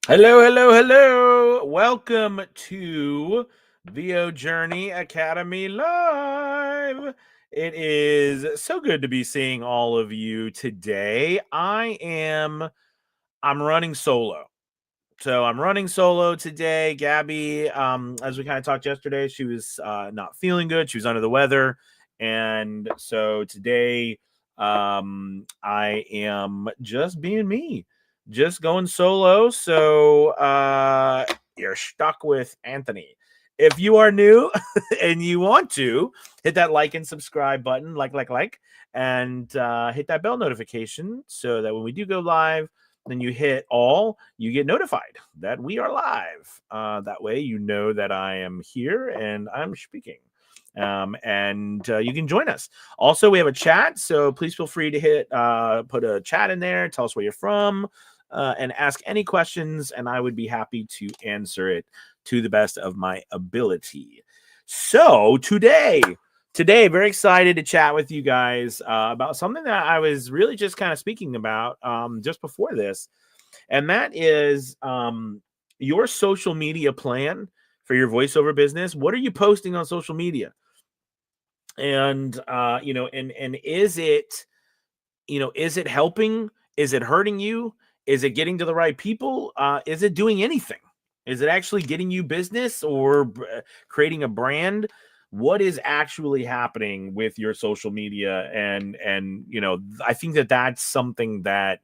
Hello, hello, hello. Welcome to VO Journey Academy Live. It is so good to be seeing all of you today. I'm running solo. So I'm running solo today. Gabby, as we kind of talked yesterday, she was not feeling good. She was under the weather. And so today, I am just being me, just going solo. So you're stuck with Anthony. If you are new and you want to, hit that like and subscribe button, and hit that bell notification so that when we do go live, then you hit all, you get notified that we are live. That way, you know that I am here and I'm speaking. And you can join us. Also, we have a chat, so please feel free to put a chat in there. Tell us where you're from, and ask any questions, and I would be happy to answer it to the best of my ability. So today, very excited to chat with you guys about something that I was really just kind of speaking about just before this, and that is your social media plan for your voiceover business. What are you posting on social media? And and is it, is it helping? Is it hurting you? Is it getting to the right people? Is it doing anything? Is it actually getting you business or creating a brand? What is actually happening with your social media? And I think that that's something that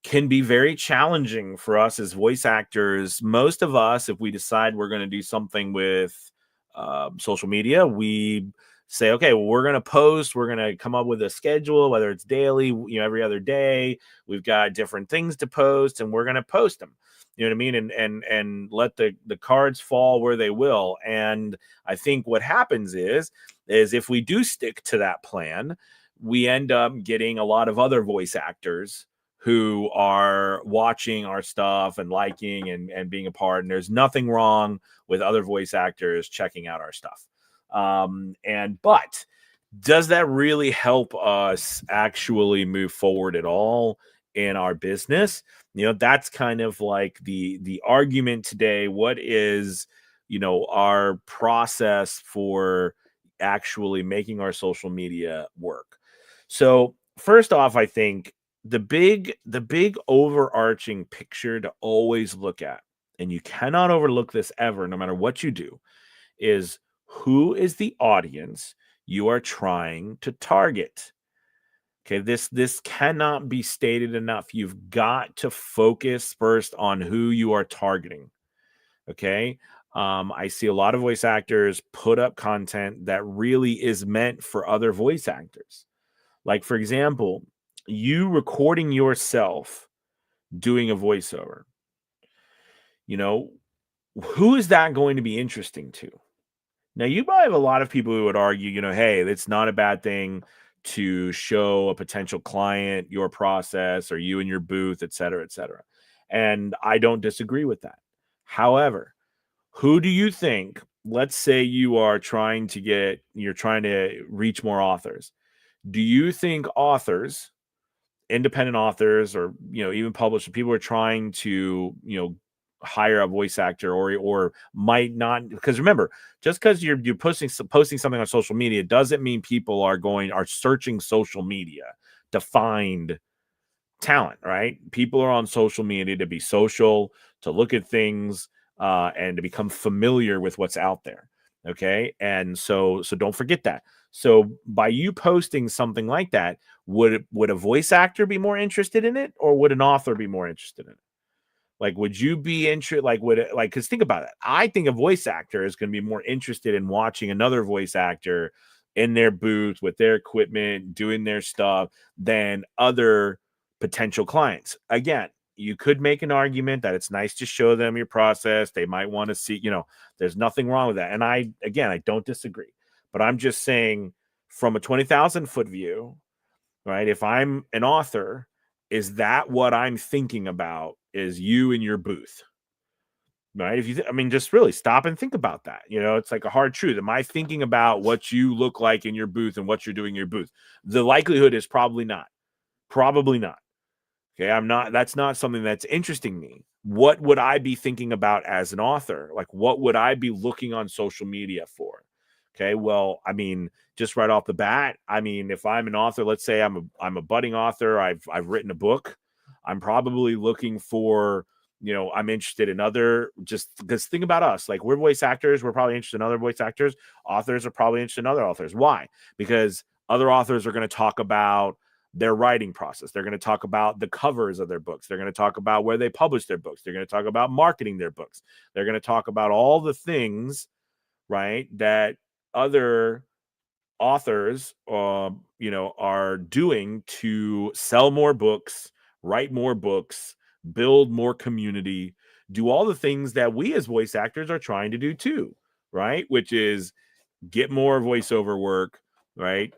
can be very challenging for us as voice actors. Most of us, if we decide we're going to do something with social media, we say, okay, well, we're going to post, we're going to come up with a schedule, whether it's daily, every other day, we've got different things to post, and we're going to post them. You know what I mean? And let the cards fall where they will. And I think what happens is if we do stick to that plan, we end up getting a lot of other voice actors who are watching our stuff and liking and being a part. And there's nothing wrong with other voice actors checking out our stuff. But does that really help us actually move forward at all in our business? That's kind of like the argument today. What is, our process for actually making our social media work? So first off, I think the big overarching picture to always look at, and you cannot overlook this ever, no matter what you do, is who is the audience you are trying to target. Okay, this cannot be stated enough. You've got to focus first on who you are targeting. Okay. I see a lot of voice actors put up content that really is meant for other voice actors. Like, for example, you recording yourself doing a voiceover. Who is that going to be interesting to? Now, you might have a lot of people who would argue, hey, it's not a bad thing to show a potential client your process or you in your booth, et cetera, et cetera. And I don't disagree with that. However, who do you think, let's say you're trying to reach more authors. Do you think authors, independent authors, or even published people are trying to hire a voice actor, or might not? Because remember, just because you're posting something on social media doesn't mean people are searching social media to find talent, right? People are on social media to be social, to look at things, and to become familiar with what's out there. Okay. And so don't forget that. So by you posting something like that, would a voice actor be more interested in it, or would an author be more interested in it? Like, would you be interested? Because think about it. I think a voice actor is going to be more interested in watching another voice actor in their booth with their equipment, doing their stuff, than other potential clients. Again, you could make an argument that it's nice to show them your process. They might want to see, there's nothing wrong with that. And I don't disagree, but I'm just saying, from a 20,000 foot view, right? If I'm an author, is that what I'm thinking about? Is you in your booth, right? If you, just really stop and think about that. It's like a hard truth. Am I thinking about what you look like in your booth and what you're doing in your booth? The likelihood is probably not. Probably not. Okay, that's not something that's interesting me. What would I be thinking about as an author? Like, what would I be looking on social media for? Okay, well, I mean, just right off the bat, I mean, if I'm an author, let's say I'm a budding author, I've written a book, I'm probably looking for, I'm interested in other, just because think about us, like we're voice actors, we're probably interested in other voice actors. Authors are probably interested in other authors. Why? Because other authors are going to talk about their writing process. They're going to talk about the covers of their books. They're going to talk about where they publish their books. They're going to talk about marketing their books. They're going to talk about all the things, right, that other authors, are doing to sell more books, write more books, build more community, do all the things that we as voice actors are trying to do too, right? Which is get more voiceover work, right?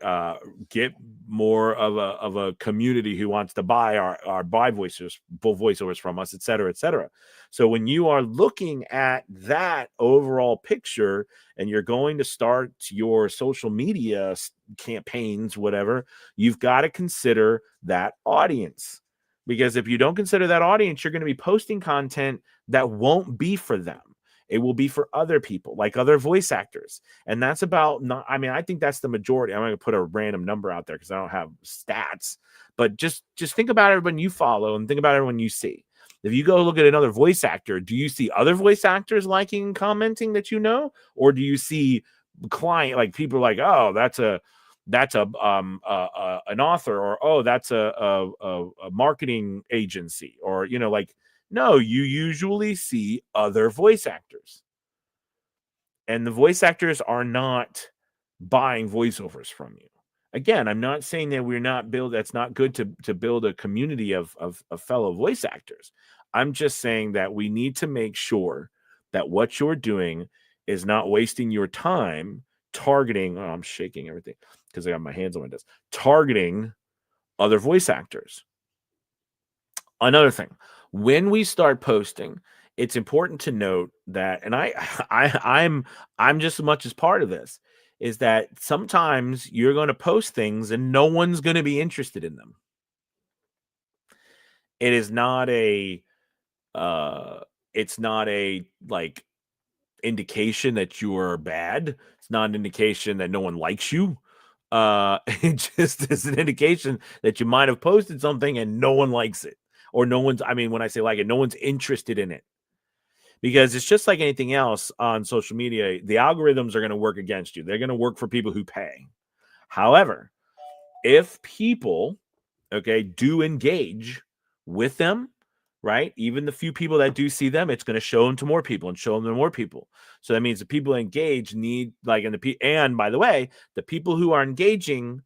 Get more of a community who wants to buy our buy voiceovers from us, et cetera, et cetera. So when you are looking at that overall picture and you're going to start your social media campaigns, whatever, you've got to consider that audience. Because if you don't consider that audience, you're going to be posting content that won't be for them. It will be for other people, like other voice actors. And that's about not, I mean, I think that's the majority. I'm going to put a random number out there because I don't have stats, but just think about everyone you follow and think about everyone you see. If you go look at another voice actor, do you see other voice actors liking and commenting that or do you see client, like people like, oh, that's an author, or oh, that's a marketing agency, or like, no, you usually see other voice actors, and the voice actors are not buying voiceovers from you. Again, I'm not saying that we're not build. That's not good to build a community of fellow voice actors. I'm just saying that we need to make sure that what you're doing is not wasting your time targeting. Oh, I'm shaking everything because I got my hands on my desk. Targeting other voice actors. Another thing, when we start posting, it's important to note that, and I'm just as much as part of this, is that sometimes you're going to post things and no one's going to be interested in them. It is not a it's not a like indication that you're bad. It's not an indication that no one likes you. It just is an indication that you might have posted something and no one likes it, or no one's, I mean, when I say like it, no one's interested in it. Because it's just like anything else on social media, the algorithms are going to work against you. They're going to work for people who pay. However, if people, okay, do engage with them, right? Even the few people that do see them, it's going to show them to more people and show them to more people. So that means the people engaged need, like, and by the way, the people who are engaging,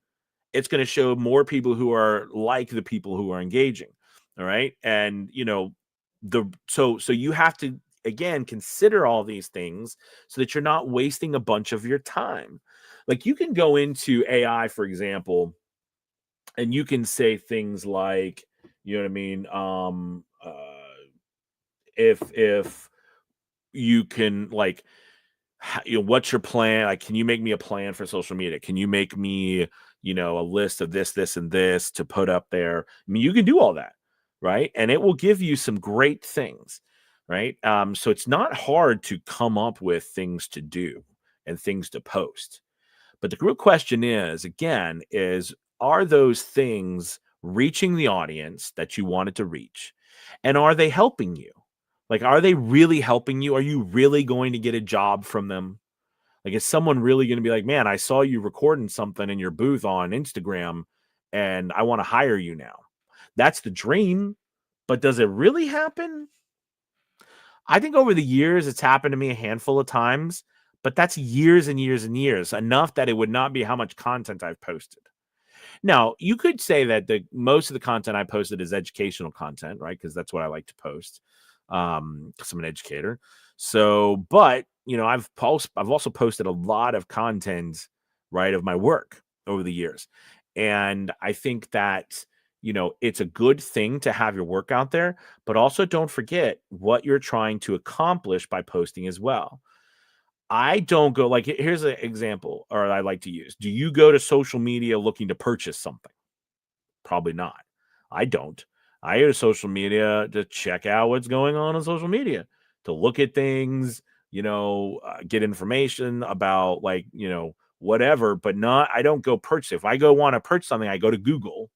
it's going to show more people who are like the people who are engaging. All right. And, so you have to, again, consider all these things so that you're not wasting a bunch of your time. Like, you can go into AI, for example, and you can say things like, you know what I mean? If you can, like, what's your plan? Like, can you make me a plan for social media? Can you make me, a list of this, and this to put up there? I mean, you can do all that, right? And it will give you some great things, right? So it's not hard to come up with things to do and things to post. But the real question is, again, are those things reaching the audience that you wanted to reach? And are they helping you? Like, are they really helping you? Are you really going to get a job from them? Like, is someone really going to be like, man, I saw you recording something in your booth on Instagram and I want to hire you now? That's the dream. But does it really happen? I think over the years, it's happened to me a handful of times, but that's years and years and years, enough that it would not be how much content I've posted. Now, you could say that the most of the content I posted is educational content, right? Because that's what I like to post. Because I'm an educator. So, but I've also posted a lot of content, right, of my work over the years. And I think that, it's a good thing to have your work out there, but also don't forget what you're trying to accomplish by posting as well. I don't go, like, here's an example, or I like to use. Do you go to social media looking to purchase something? Probably not. I don't. I use social media to check out what's going on social media, to look at things, get information about like, whatever, but not, I don't go purchase. If I go want to purchase something, I go to Google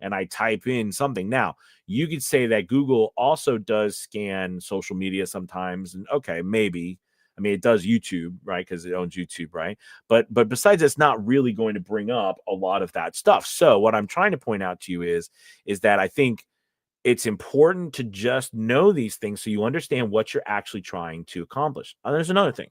and I type in something. Now, you could say that Google also does scan social media sometimes. And okay, maybe. I mean, it does YouTube, right? Because it owns YouTube, right? But besides, it's not really going to bring up a lot of that stuff. So what I'm trying to point out to you is that I think it's important to just know these things so you understand what you're actually trying to accomplish. And there's another thing,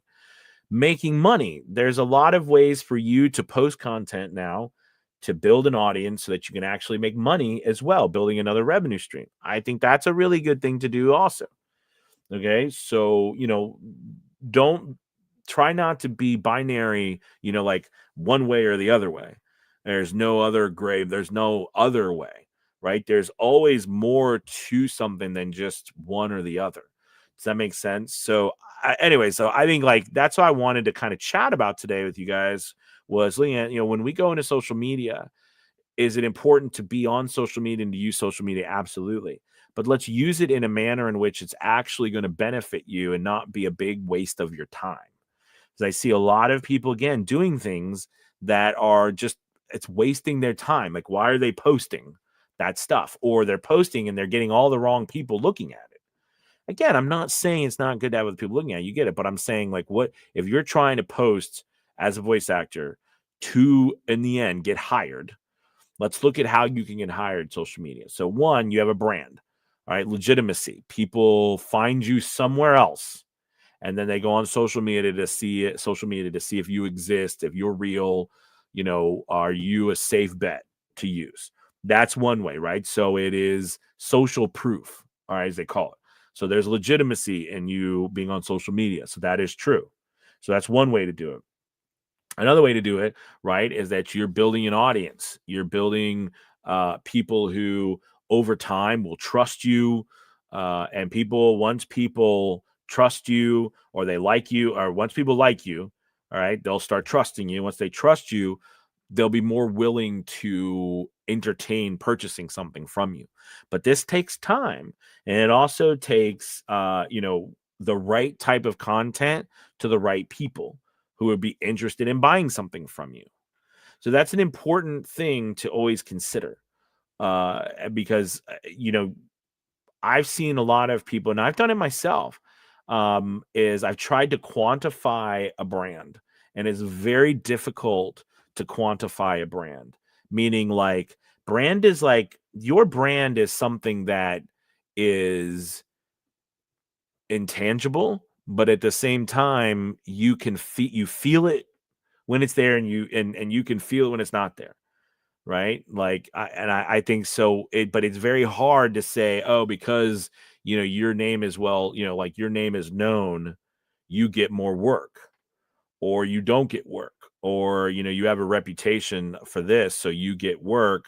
making money. There's a lot of ways for you to post content now to build an audience so that you can actually make money as well, building another revenue stream. I think that's a really good thing to do also. Okay. So, don't try not to be binary, like one way or the other way. There's no other grave. There's no other way, right? There's always more to something than just one or the other. Does that make sense? So anyway, so I think like that's what I wanted to kind of chat about today with you guys was looking at, when we go into social media, is it important to be on social media and to use social media? Absolutely. But let's use it in a manner in which it's actually going to benefit you and not be a big waste of your time. Because I see a lot of people, again, doing things that are just, it's wasting their time. Like, why are they posting that stuff? Or they're posting and they're getting all the wrong people looking at it. Again, I'm not saying it's not good to have other people looking at it. You get it. But I'm saying, like, what if you're trying to post as a voice actor to, in the end, get hired? Let's look at how you can get hired social media. So one, you have a brand, all right, legitimacy. People find you somewhere else, and then they go on social media to see if you exist, if you're real, are you a safe bet to use? That's one way, right? So it is social proof, all right, as they call it. So there's legitimacy in you being on social media. So that is true. So that's one way to do it. Another way to do it, right, is that you're building an audience. You're building people who over time will trust you. And once people trust you or they like you, or once people like you, all right, they'll start trusting you. Once they trust you, they'll be more willing to entertain purchasing something from you. But this takes time. And it also takes, the right type of content to the right people who would be interested in buying something from you. So that's an important thing to always consider because, I've seen a lot of people, and I've done it myself, is I've tried to quantify a brand, and it's very difficult to quantify a brand, meaning like your brand is something that is intangible, but at the same time, you feel it when it's there, and you can feel it when it's not there, right? Like, I think so. But it's very hard to say, oh, because your name is like your name is known, you get more work, or you don't get work, or you have a reputation for this, so you get work.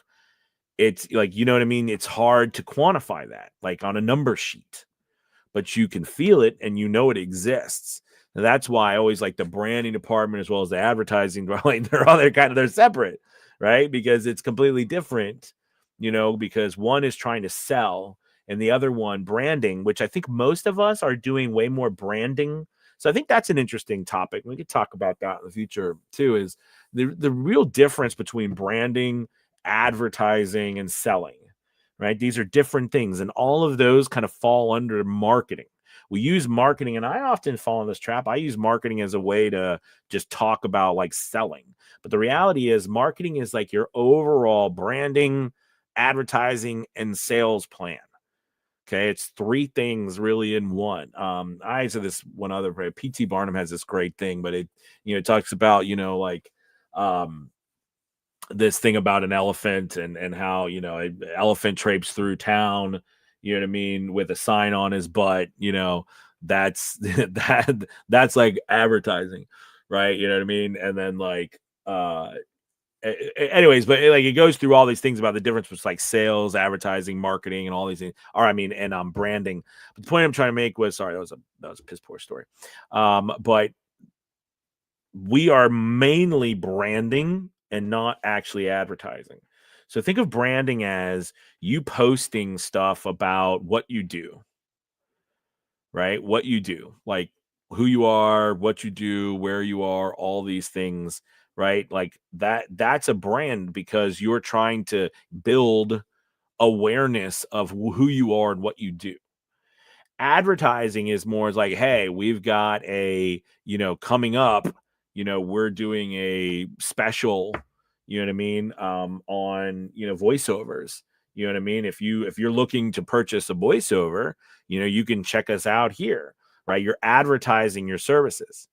It's like, you know what I mean? It's hard to quantify that, like on a number sheet, but you can feel it and it exists. And that's why I always like the branding department as well as the advertising. Like they're separate, right? Because it's completely different, because one is trying to sell and the other one branding, which I think most of us are doing way more branding. So I think that's an interesting topic. We could talk about that in the future too, is the real difference between branding, advertising, and selling, right? These are different things, and all of those kind of fall under marketing. We use marketing, and I often fall in this trap. I use marketing as a way to just talk about like selling. But the reality is, marketing is like your overall branding, advertising, and sales plan. Okay, it's three things really in one. I said this one other. P.T. Barnum has this great thing, but it talks about like this thing about an elephant and how an elephant traipses through town, you know what I mean, with a sign on his butt. That's that's like advertising, right? You know what I mean? And then like anyways, but like it goes through all these things about the difference between like sales, advertising, marketing, and all these things. Or I mean, and branding. But the point I'm trying to make was, sorry, that was a piss poor story. But we are mainly branding and not actually advertising. So think of branding as you posting stuff about what you do, right? What you do, like who you are, what you do, where you are, all these things, right? Like that's a brand because you're trying to build awareness of who you are and what you do. Advertising is more like, hey, we've got a, coming up, we're doing a special, you know what I mean, on, voiceovers. You know what I mean? If you're looking to purchase a voiceover, you can check us out here, right? You're advertising your services,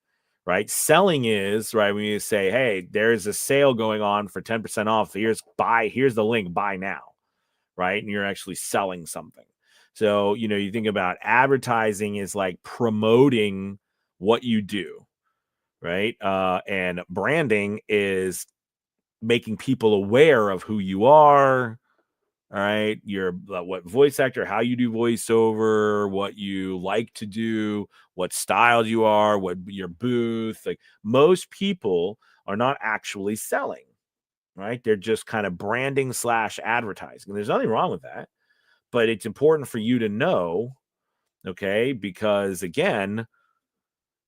right? Selling is, right, when you say, hey, there's a sale going on for 10% off. Here's the link, buy now, right? And you're actually selling something. So, you think about advertising is like promoting what you do, right? And branding is making people aware of who you are, all right? Your what voice actor, how you do voiceover, what you like to do, what styles you are, what your booth. Like most people are not actually selling, right? They're just kind of branding / advertising. There's nothing wrong with that, but it's important for you to know, okay? Because again,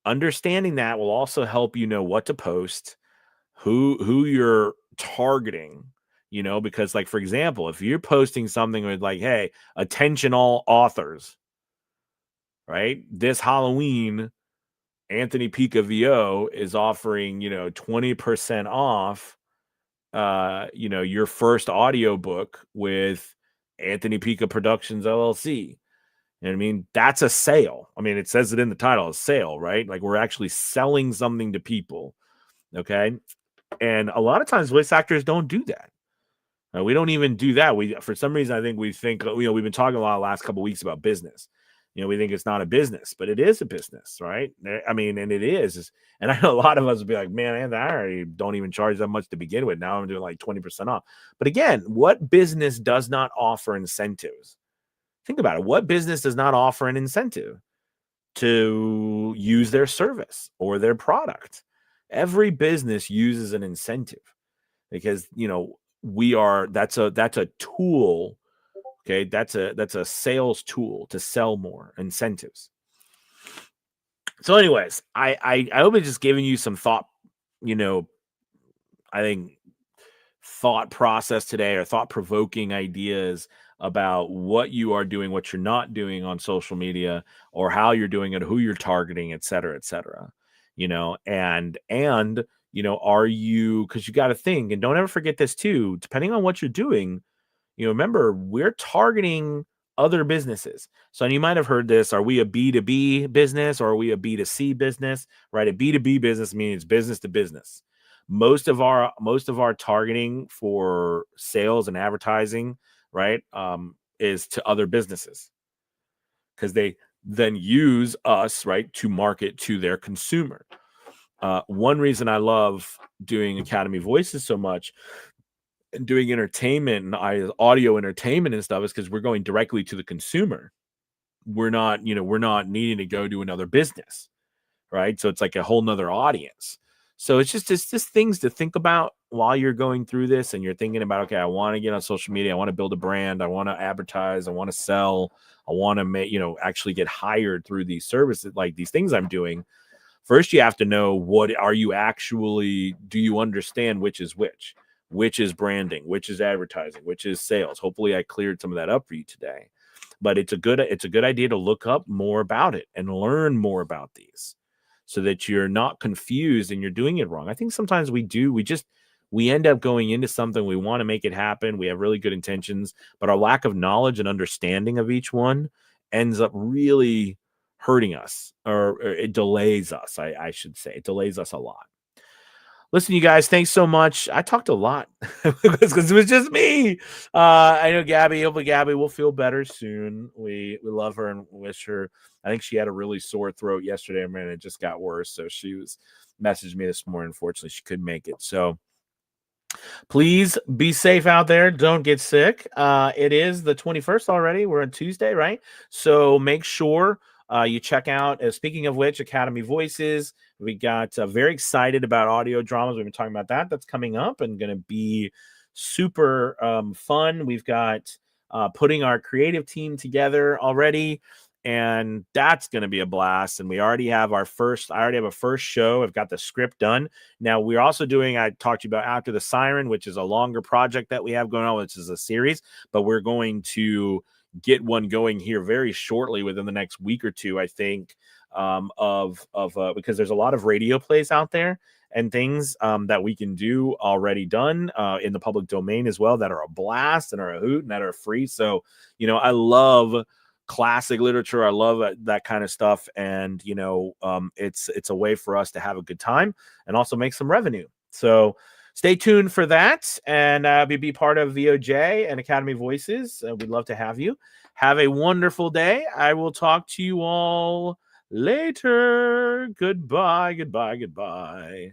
understanding that will also help you know what to post, who you're targeting, because like for example, if you're posting something with like, hey, attention all authors, right? This Halloween, Anthony Pica VO is offering, 20% off your first audiobook with Anthony Pica Productions LLC. You know what I mean? That's a sale. I mean, it says it in the title, a sale, right? Like we're actually selling something to people. Okay. And a lot of times voice actors don't do that. We don't even do that. For some reason, I think we've been talking a lot the last couple of weeks about business. We think it's not a business, but it is a business, right? I mean, and it is. And I know a lot of us will be like, man, I already don't even charge that much to begin with. Now I'm doing like 20% off. But again, what business does not offer incentives? Think about it. What business does not offer an incentive to use their service or their product? Every business uses an incentive because, that's a tool. Okay. That's a sales tool to sell more incentives. So anyways, I hope it's just giving you some thought, I think thought process today or thought provoking ideas about what you are doing, what you're not doing on social media, or how you're doing it, who you're targeting, et cetera, et cetera. Are you, because you got to think, and don't ever forget this too, depending on what you're doing, remember, we're targeting other businesses. So, and you might have heard this, are we a B2B business or are we a B2C business, right? A B2B business means business to business. Most of our targeting for sales and advertising, right, is to other businesses because they then use us, right, to market to their consumer. One reason I love doing Academy Voices so much and doing entertainment and audio entertainment and stuff is because we're going directly to the consumer. We're not needing to go to another business, right? So it's like a whole nother audience. So it's just things to think about while you're going through this and you're thinking about, okay, I want to get on social media. I want to build a brand. I want to advertise. I want to sell. I want to make, actually get hired through these services, like these things I'm doing. First, you have to know do you understand which is which is branding, which is advertising, which is sales. Hopefully I cleared some of that up for you today, but it's a good idea to look up more about it and learn more about these so that you're not confused and you're doing it wrong. I think sometimes we end up going into something, we want to make it happen. We have really good intentions, but our lack of knowledge and understanding of each one ends up really hurting us, or it delays us. I should say it delays us a lot. Listen, you guys, thanks so much. I talked a lot because it was just me. I know Gabby. Hopefully, Gabby will feel better soon. We love her and wish her. I think she had a really sore throat yesterday, and it just got worse. So she messaged me this morning. Unfortunately, she couldn't make it. So please be safe out there. Don't get sick. It is the 21st already. We're on Tuesday, right? So make sure you check out, speaking of which, Academy Voices. We got very excited about audio dramas. We've been talking about that. That's coming up and going to be super fun. We've got putting our creative team together already, and that's going to be a blast. And we already have I already have a first show. I've got the script done. Now we're also doing, I talked to you about After the Siren, which is a longer project that we have going on, which is a series, but we're going to get one going here very shortly within the next week or two, I think, because there's a lot of radio plays out there and things that we can do already done in the public domain as well, that are a blast and are a hoot and that are free. So, I love classic literature. I love that kind of stuff. And, it's a way for us to have a good time and also make some revenue. So stay tuned for that, and be part of VOJ and Academy Voices. We'd love to have you. Have a wonderful day. I will talk to you all later. Goodbye, goodbye, goodbye.